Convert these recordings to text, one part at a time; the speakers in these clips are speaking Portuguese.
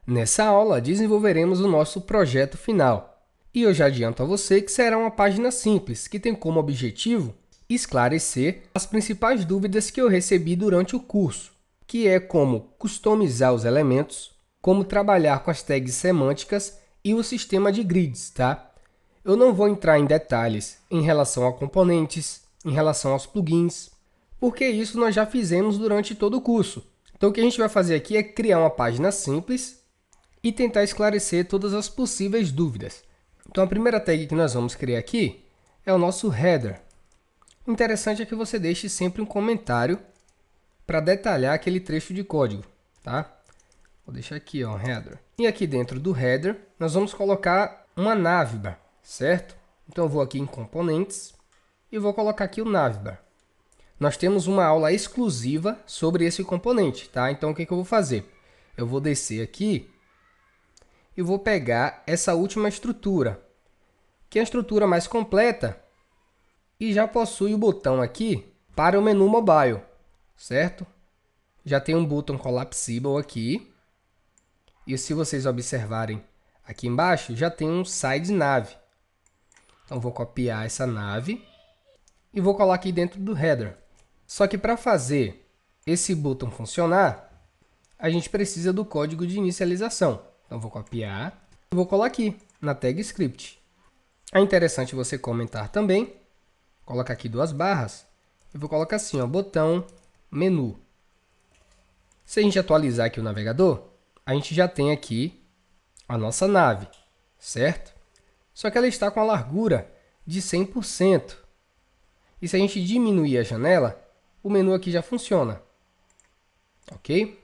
Nessa aula, desenvolveremos o nosso projeto final. E eu já adianto a você que será uma página simples, que tem como objetivo esclarecer as principais dúvidas que eu recebi durante o curso, que é como customizar os elementos, como trabalhar com as tags semânticas e o sistema de grids, tá? Eu não vou entrar em detalhes em relação a componentes, em relação aos plugins, porque isso nós já fizemos durante todo o curso. Então, o que a gente vai fazer aqui é criar uma página simples e tentar esclarecer todas as possíveis dúvidas. Então, a primeira tag que nós vamos criar aqui é o nosso header. O interessante é que você deixe sempre um comentário para detalhar aquele trecho de código, tá? Vou deixar aqui, ó, header. E aqui dentro do header, nós vamos colocar uma navbar, certo? Então, eu vou aqui em componentes e vou colocar aqui o navbar. Nós temos uma aula exclusiva sobre esse componente, tá? Então, o que eu vou fazer? Eu vou descer aqui e vou pegar essa última estrutura, que é a estrutura mais completa e já possui o botão aqui para o menu mobile, certo? Já tem um botão collapsible aqui. E se vocês observarem aqui embaixo, já tem um side nav. Então, vou copiar essa nav e vou colocar aqui dentro do header. Só que para fazer esse botão funcionar, a gente precisa do código de inicialização. Então, vou copiar e vou colar aqui na tag script. É interessante você comentar também, colocar aqui duas barras, e vou colocar assim, ó, botão menu. Se a gente atualizar aqui o navegador, a gente já tem aqui a nossa nave, certo? Só que ela está com a largura de 100%. E se a gente diminuir a janela, o menu aqui já funciona. Ok?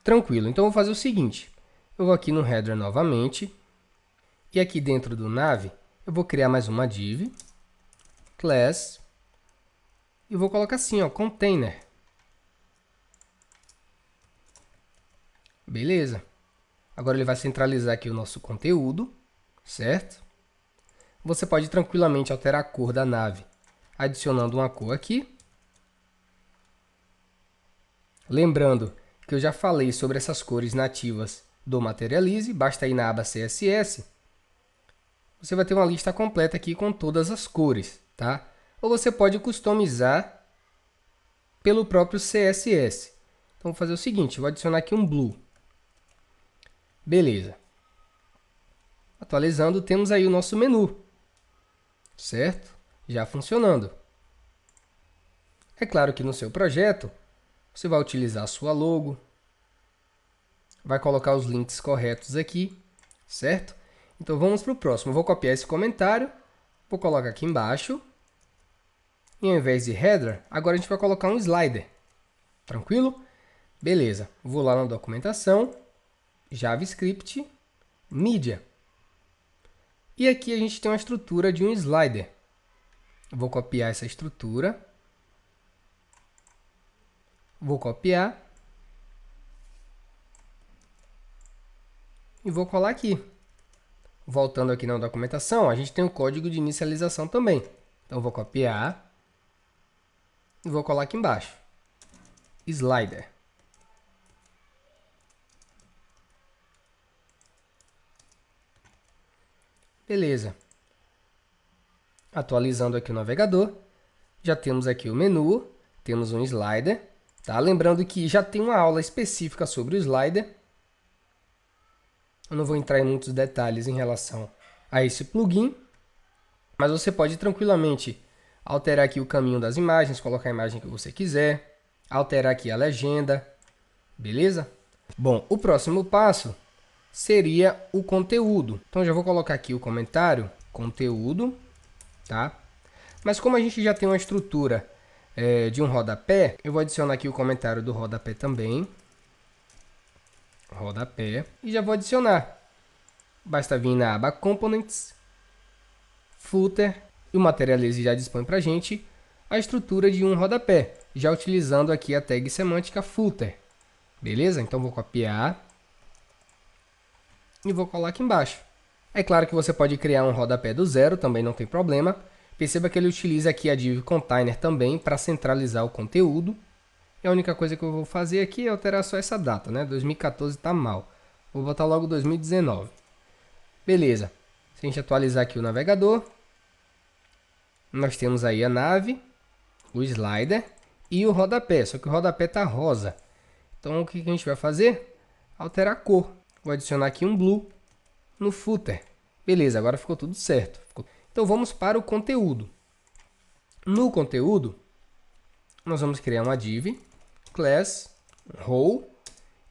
Tranquilo. Então, eu vou fazer o seguinte. Eu vou aqui no header novamente. E aqui dentro do nav, eu vou criar mais uma div, class, e vou colocar assim, ó, container. Beleza. Agora ele vai centralizar aqui o nosso conteúdo, certo? Você pode tranquilamente alterar a cor da nave, adicionando uma cor aqui. Lembrando que eu já falei sobre essas cores nativas do Materialize, basta ir na aba CSS. Você vai ter uma lista completa aqui com todas as cores, tá? Ou você pode customizar pelo próprio CSS. Então, vou fazer o seguinte, vou adicionar aqui um blue. Beleza. Atualizando, temos aí o nosso menu, certo? Já funcionando. É claro que no seu projeto, você vai utilizar a sua logo, vai colocar os links corretos aqui, certo? Então, vamos para o próximo. Eu vou copiar esse comentário, vou colocar aqui embaixo. E ao invés de header, agora a gente vai colocar um slider. Tranquilo? Beleza. Vou lá na documentação, JavaScript, Media. E aqui a gente tem uma estrutura de um slider. Eu vou copiar essa estrutura. Vou copiar. E vou colar aqui. Voltando aqui na documentação, a gente tem o código de inicialização também. Então, vou copiar e vou colar aqui embaixo. Slider. Beleza. Atualizando aqui o navegador, já temos aqui o menu, temos um slider. Tá? Lembrando que já tem uma aula específica sobre o slider. Eu não vou entrar em muitos detalhes em relação a esse plugin, mas você pode tranquilamente alterar aqui o caminho das imagens, colocar a imagem que você quiser, alterar aqui a legenda, beleza? Bom, o próximo passo seria o conteúdo. Então, já vou colocar aqui o comentário, conteúdo, tá? Mas como a gente já tem uma estrutura de um rodapé, eu vou adicionar aqui o comentário do rodapé também. Rodapé. E já vou adicionar. Basta vir na aba Components, Footer, e o Materialize já dispõe para a gente a estrutura de um rodapé, já utilizando aqui a tag semântica Footer. Beleza? Então, vou copiar e vou colar aqui embaixo. É claro que você pode criar um rodapé do zero, também não tem problema. Perceba que ele utiliza aqui a div container também para centralizar o conteúdo. E a única coisa que eu vou fazer aqui é alterar só essa data, né? 2014 está mal. Vou botar logo 2019. Beleza. Se a gente atualizar aqui o navegador, nós temos aí a nave, o slider e o rodapé. Só que o rodapé está rosa. Então, o que a gente vai fazer? Alterar a cor. Vou adicionar aqui um blue no footer. Beleza, agora ficou tudo certo. Então, vamos para o conteúdo. No conteúdo, nós vamos criar uma div, class, role,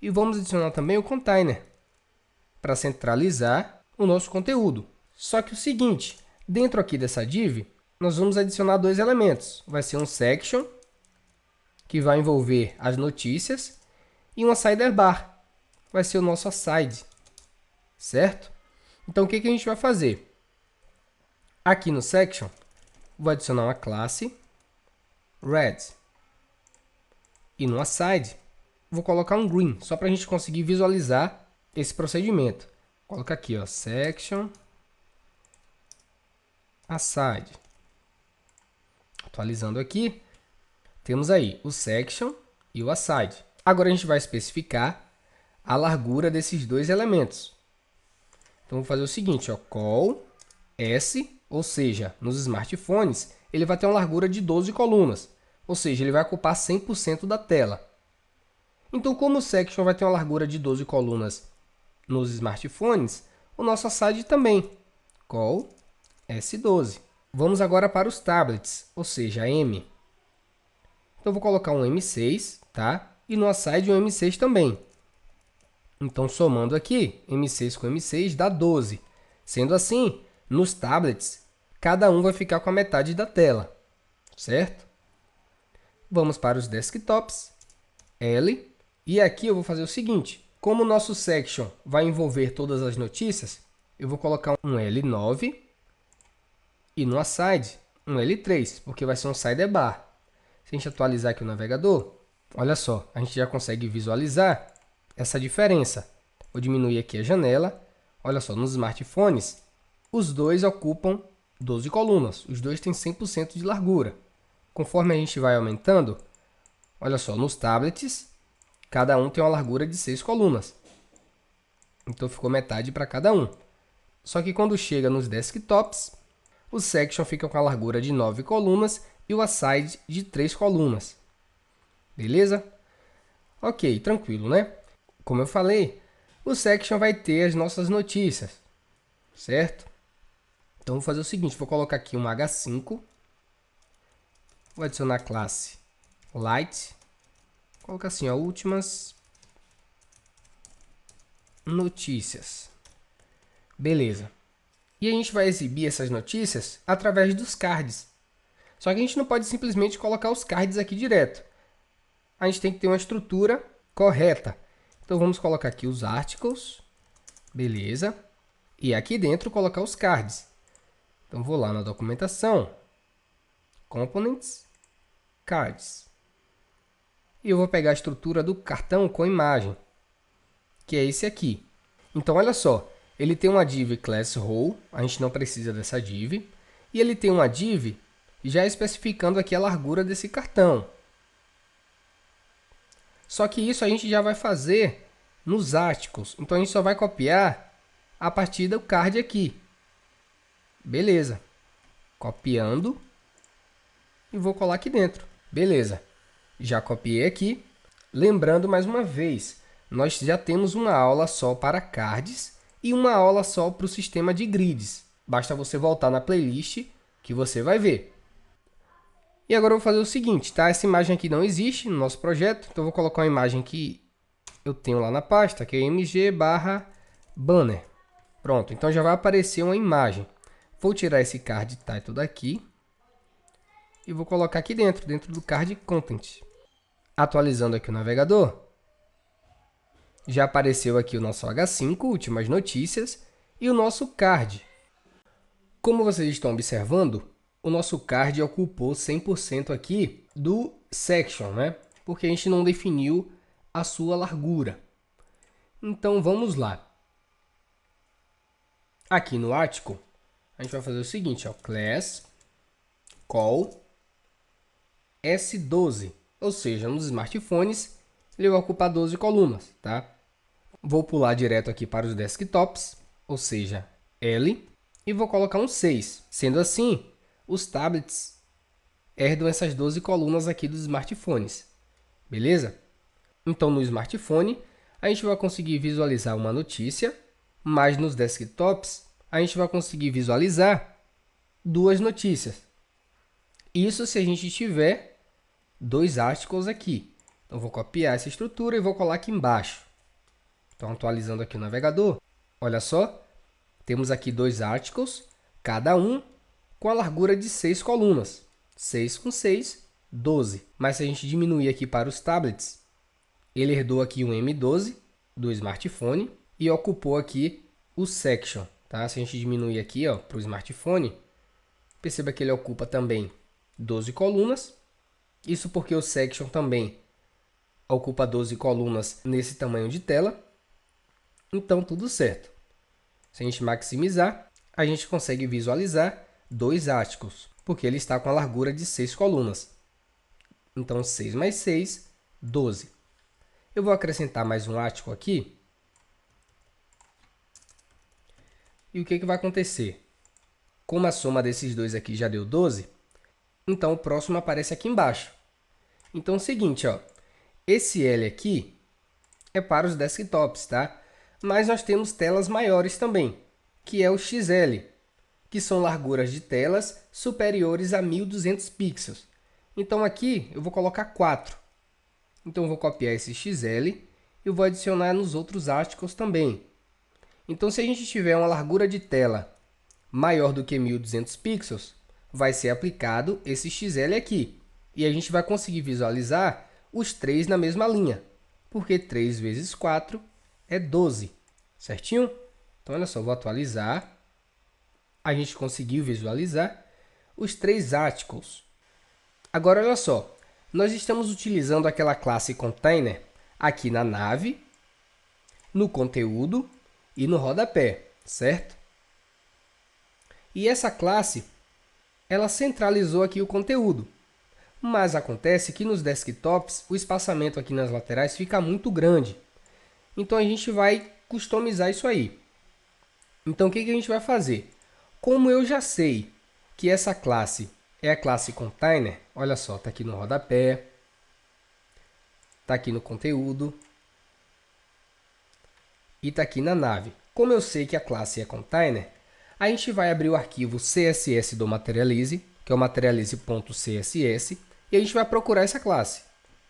e vamos adicionar também o container para centralizar o nosso conteúdo. Só que o seguinte, dentro aqui dessa div, nós vamos adicionar dois elementos. Vai ser um section, que vai envolver as notícias, e uma sidebar, vai ser o nosso aside, certo? Então, o que a gente vai fazer? Aqui no section, vou adicionar uma classe red. E no aside, vou colocar um green, só para a gente conseguir visualizar esse procedimento. Vou colocar aqui, ó, section aside. Atualizando aqui, temos aí o section e o aside. Agora a gente vai especificar a largura desses dois elementos. Então, vou fazer o seguinte, ó, call S, ou seja, nos smartphones, ele vai ter uma largura de 12 colunas, ou seja, ele vai ocupar 100% da tela. Então, como o section vai ter uma largura de 12 colunas nos smartphones, o nosso aside também, call S12. Vamos agora para os tablets, ou seja, M. Então, vou colocar um M6, tá? E no aside um M6 também. Então, somando aqui, M6 com M6 dá 12. Sendo assim, nos tablets, cada um vai ficar com a metade da tela, certo? Vamos para os desktops, L. E aqui eu vou fazer o seguinte, como o nosso section vai envolver todas as notícias, eu vou colocar um L9 e no aside um L3, porque vai ser um sidebar. Se a gente atualizar aqui o navegador, olha só, a gente já consegue visualizar essa diferença. Vou diminuir aqui a janela. Olha só, nos smartphones, os dois ocupam 12 colunas. Os dois têm 100% de largura. Conforme a gente vai aumentando, olha só, nos tablets, cada um tem uma largura de 6 colunas. Então, ficou metade para cada um. Só que quando chega nos desktops, o section fica com a largura de 9 colunas e o aside de 3 colunas. Beleza? Ok, tranquilo, né? Como eu falei, o section vai ter as nossas notícias, certo? Então, vou fazer o seguinte, vou colocar aqui um H5, vou adicionar a classe light, vou colocar assim, ó, últimas notícias. Beleza. E a gente vai exibir essas notícias através dos cards. Só que a gente não pode simplesmente colocar os cards aqui direto. A gente tem que ter uma estrutura correta. Então, vamos colocar aqui os articles. Beleza. E aqui dentro colocar os cards. Então, vou lá na documentação. Components. Cards. E eu vou pegar a estrutura do cartão com imagem, que é esse aqui. Então, olha só. Ele tem uma div class role. A gente não precisa dessa div. E ele tem uma div já especificando aqui a largura desse cartão. Só que isso a gente já vai fazer nos articles. Então, a gente só vai copiar a partir do card aqui. Beleza. Copiando. E vou colar aqui dentro. Beleza. Já copiei aqui. Lembrando mais uma vez, nós já temos uma aula só para cards e uma aula só para o sistema de grids. Basta você voltar na playlist que você vai ver. E agora eu vou fazer o seguinte, tá? Essa imagem aqui não existe no nosso projeto, então eu vou colocar uma imagem que eu tenho lá na pasta, que é mg/banner. Pronto, então já vai aparecer uma imagem. Vou tirar esse card title daqui e vou colocar aqui dentro do card content. Atualizando aqui o navegador, já apareceu aqui o nosso H5, últimas notícias, e o nosso card. Como vocês estão observando, o nosso card ocupou 100% aqui do section, né? Porque a gente não definiu a sua largura. Então, vamos lá. Aqui no article, a gente vai fazer o seguinte, ó, class call S12, ou seja, nos smartphones, ele vai ocupar 12 colunas, tá? Vou pular direto aqui para os desktops, ou seja, L, e vou colocar um 6. Sendo assim, os tablets herdam essas 12 colunas aqui dos smartphones. Beleza? Então, no smartphone, a gente vai conseguir visualizar uma notícia, mas nos desktops, a gente vai conseguir visualizar duas notícias. Isso se a gente tiver dois articles aqui. Então, vou copiar essa estrutura e vou colar aqui embaixo. Então, atualizando aqui o navegador, olha só, temos aqui dois articles, cada um com a largura de 6 colunas. 6 com 6, 12. Mas se a gente diminuir aqui para os tablets, ele herdou aqui um M12 do smartphone e ocupou aqui o section. Tá? Se a gente diminuir aqui para o smartphone, perceba que ele ocupa também 12 colunas. Isso porque o section também ocupa 12 colunas nesse tamanho de tela. Então, tudo certo. Se a gente maximizar, a gente consegue visualizar dois articles, porque ele está com a largura de 6 colunas. Então, 6 mais 6, 12. Eu vou acrescentar mais um article aqui. E o que vai acontecer? Como a soma desses dois aqui já deu 12, então o próximo aparece aqui embaixo. Então, é o seguinte, esse L aqui é para os desktops, tá? Mas nós temos telas maiores também, que é o XL, que são larguras de telas superiores a 1200 pixels. Então, aqui eu vou colocar 4. Então, eu vou copiar esse XL e vou adicionar nos outros articles também. Então, se a gente tiver uma largura de tela maior do que 1200 pixels, vai ser aplicado esse XL aqui. E a gente vai conseguir visualizar os três na mesma linha, porque 3 vezes 4 é 12, certinho? Então, olha só, vou atualizar. A gente conseguiu visualizar os três articles. Agora, olha só, nós estamos utilizando aquela classe container aqui na nave, no conteúdo e no rodapé, certo? E essa classe, ela centralizou aqui o conteúdo. Mas acontece que nos desktops, o espaçamento aqui nas laterais fica muito grande. Então, a gente vai customizar isso aí. Então, o que a gente vai fazer? Como eu já sei que essa classe é a classe container, olha só, está aqui no rodapé, está aqui no conteúdo e está aqui na nave. Como eu sei que a classe é container, a gente vai abrir o arquivo CSS do Materialize, que é o materialize.css, e a gente vai procurar essa classe.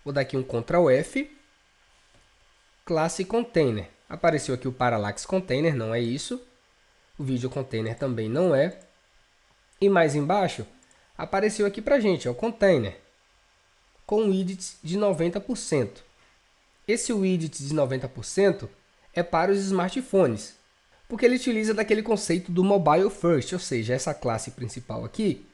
Vou dar aqui um Ctrl F, classe container. Apareceu aqui o Parallax Container, não é isso. O Video Container também não é. E mais embaixo, apareceu aqui para a gente, o Container, com um widget de 90%. Esse widget de 90% é para os smartphones, porque ele utiliza daquele conceito do Mobile First, ou seja, essa classe principal aqui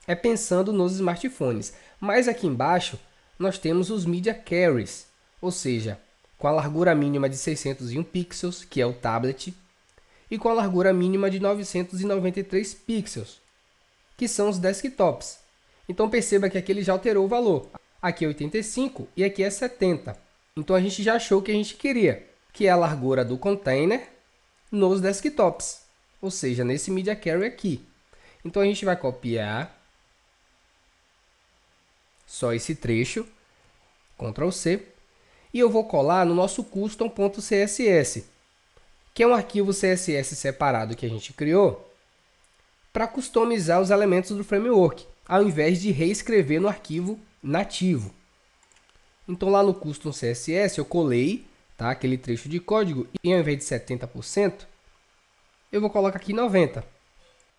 é pensando nos smartphones. Mas aqui embaixo, nós temos os Media Carriers, ou seja, com a largura mínima de 601 pixels, que é o tablet, e com a largura mínima de 993 pixels, que são os desktops. Então, perceba que aqui ele já alterou o valor. Aqui é 85 e aqui é 70. Então, a gente já achou o que a gente queria, que é a largura do container nos desktops, ou seja, nesse Media Carrier aqui. Então, a gente vai copiar só esse trecho, Ctrl C, e eu vou colar no nosso custom.css, que é um arquivo CSS separado que a gente criou para customizar os elementos do framework, ao invés de reescrever no arquivo nativo. Então, lá no custom CSS, eu colei aquele trecho de código e ao invés de 70%, eu vou colocar aqui 90%.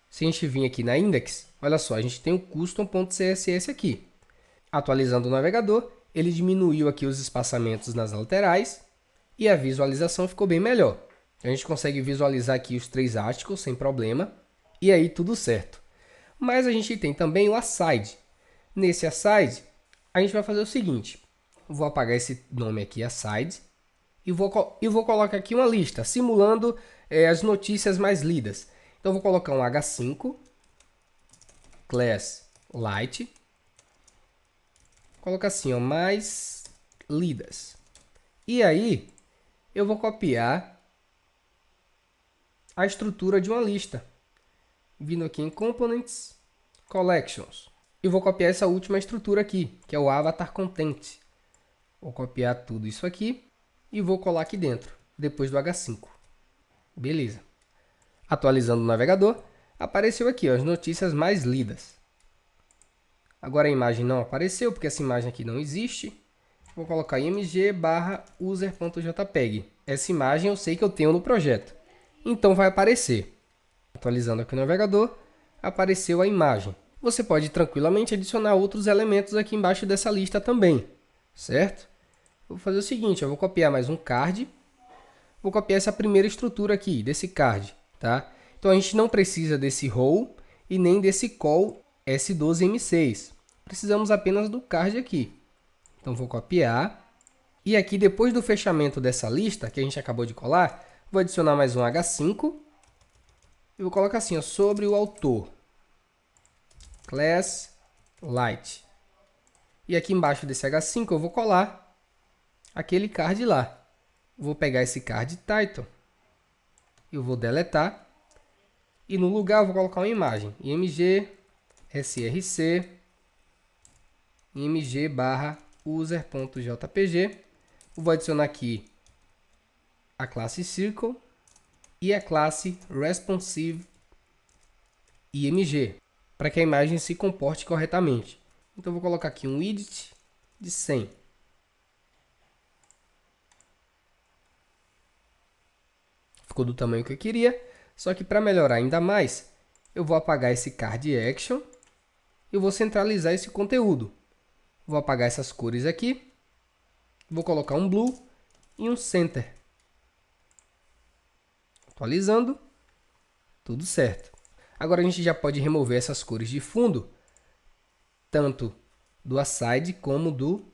Se a gente vir aqui na index, olha só, a gente tem o custom.css aqui. Atualizando o navegador, ele diminuiu aqui os espaçamentos nas laterais e a visualização ficou bem melhor. A gente consegue visualizar aqui os três articles sem problema, e aí tudo certo. Mas a gente tem também o aside. Nesse aside, a gente vai fazer o seguinte. Vou apagar esse nome aqui, aside, e vou colocar aqui uma lista, simulando as notícias mais lidas. Então, vou colocar um H5, class light, colocar assim, mais lidas. E aí, eu vou copiar a estrutura de uma lista. Vindo aqui em Components, Collections. E vou copiar essa última estrutura aqui, que é o Avatar Content. Vou copiar tudo isso aqui e vou colar aqui dentro, depois do H5. Beleza. Atualizando o navegador, apareceu aqui ó, as notícias mais lidas. Agora a imagem não apareceu, porque essa imagem aqui não existe. Vou colocar img/user.jpg. Essa imagem eu sei que eu tenho no projeto. Então vai aparecer. Atualizando aqui o navegador, apareceu a imagem. Você pode tranquilamente adicionar outros elementos aqui embaixo dessa lista também, certo? Vou fazer o seguinte, eu vou copiar mais um card. Vou copiar essa primeira estrutura aqui, desse card, tá? Então a gente não precisa desse row e nem desse call S12M6. Precisamos apenas do card aqui. Então vou copiar. E aqui depois do fechamento dessa lista, que a gente acabou de colar, vou adicionar mais um H5. E vou colocar assim, ó, sobre o autor. Class Light. E aqui embaixo desse H5 eu vou colar aquele card lá. Vou pegar esse card title. Eu vou deletar. E no lugar eu vou colocar uma imagem. img src img/user.jpg. Vou adicionar aqui a classe Circle e a classe Responsive img, para que a imagem se comporte corretamente. Então vou colocar aqui um width de 100. Ficou do tamanho que eu queria, só que para melhorar ainda mais, eu vou apagar esse card action e vou centralizar esse conteúdo. Vou apagar essas cores aqui, vou colocar um blue e um center. Atualizando, tudo certo. Agora a gente já pode remover essas cores de fundo, tanto do aside como do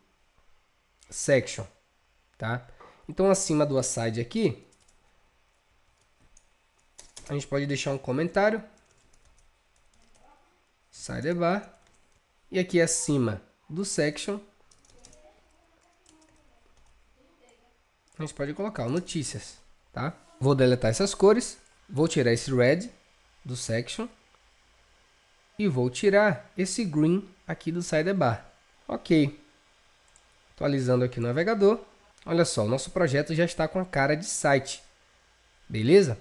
section, tá? Então acima do aside aqui, a gente pode deixar um comentário, sidebar, e aqui acima do section, a gente pode colocar notícias, tá? Vou deletar essas cores, vou tirar esse red do section e vou tirar esse green aqui do sidebar. Ok. Atualizando aqui o navegador. Olha só, o nosso projeto já está com a cara de site. Beleza?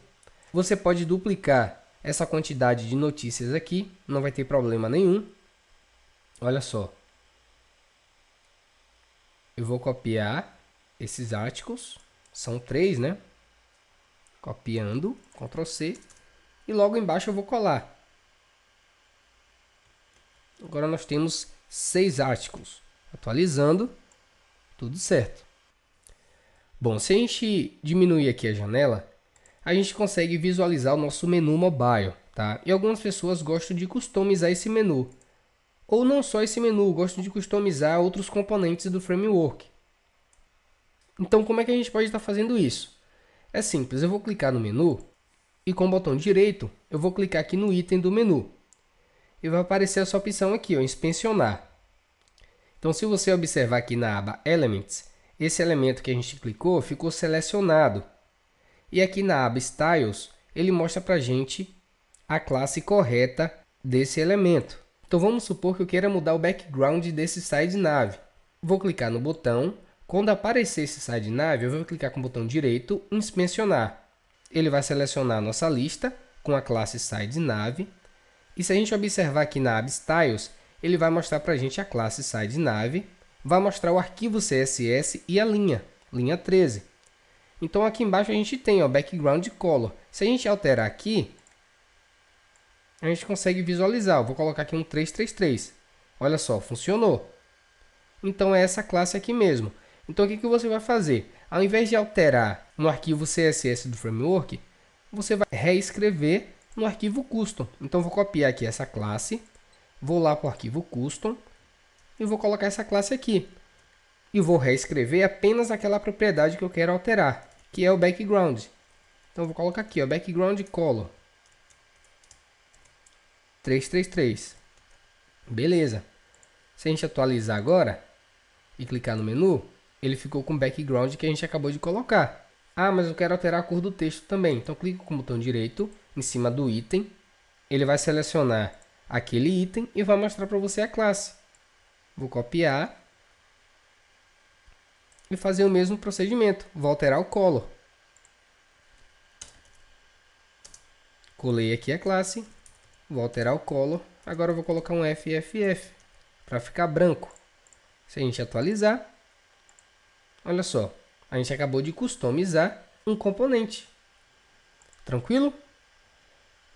Você pode duplicar essa quantidade de notícias aqui, não vai ter problema nenhum. Olha só. Eu vou copiar esses artigos, são 3, né? Copiando, Ctrl C, e logo embaixo eu vou colar. Agora nós temos 6 artigos. Atualizando, tudo certo. Bom, se a gente diminuir aqui a janela, a gente consegue visualizar o nosso menu mobile, tá? E algumas pessoas gostam de customizar esse menu. Ou não só esse menu, gostam de customizar outros componentes do framework. Então, como é que a gente pode estar fazendo isso? É simples, eu vou clicar no menu e com o botão direito eu vou clicar aqui no item do menu. E vai aparecer essa opção aqui, ó, inspecionar. Então, se você observar aqui na aba Elements, esse elemento que a gente clicou ficou selecionado. E aqui na aba Styles, ele mostra para a gente a classe correta desse elemento. Então, vamos supor que eu queira mudar o background desse side nav. Vou clicar no botão. Quando aparecer esse side nav, eu vou clicar com o botão direito, inspecionar. Ele vai selecionar a nossa lista com a classe side nav. E se a gente observar aqui na aba Styles, ele vai mostrar para a gente a classe side nav, vai mostrar o arquivo CSS e a linha 13. Então aqui embaixo a gente tem o background color. Se a gente alterar aqui, a gente consegue visualizar. Eu vou colocar aqui um 333. Olha só, funcionou. Então é essa classe aqui mesmo. Então o que você vai fazer? Ao invés de alterar no arquivo CSS do framework, você vai reescrever no arquivo custom. Então vou copiar aqui essa classe, vou lá para o arquivo custom e vou colocar essa classe aqui. E vou reescrever apenas aquela propriedade que eu quero alterar, que é o background. Então vou colocar aqui, ó, background color 333. Beleza. Se a gente atualizar agora e clicar no menu, ele ficou com o background que a gente acabou de colocar. Ah, mas eu quero alterar a cor do texto também. Então, clico com o botão direito em cima do item. Ele vai selecionar aquele item e vai mostrar para você a classe. Vou copiar e fazer o mesmo procedimento. Vou alterar o color. Colei aqui a classe. Vou alterar o color. Agora eu vou colocar um FFF para ficar branco. Se a gente atualizar, olha só, a gente acabou de customizar um componente. Tranquilo?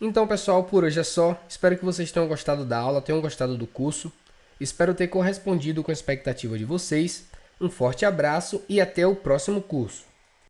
Então, pessoal, por hoje é só. Espero que vocês tenham gostado da aula, tenham gostado do curso. Espero ter correspondido com a expectativa de vocês. Um forte abraço e até o próximo curso.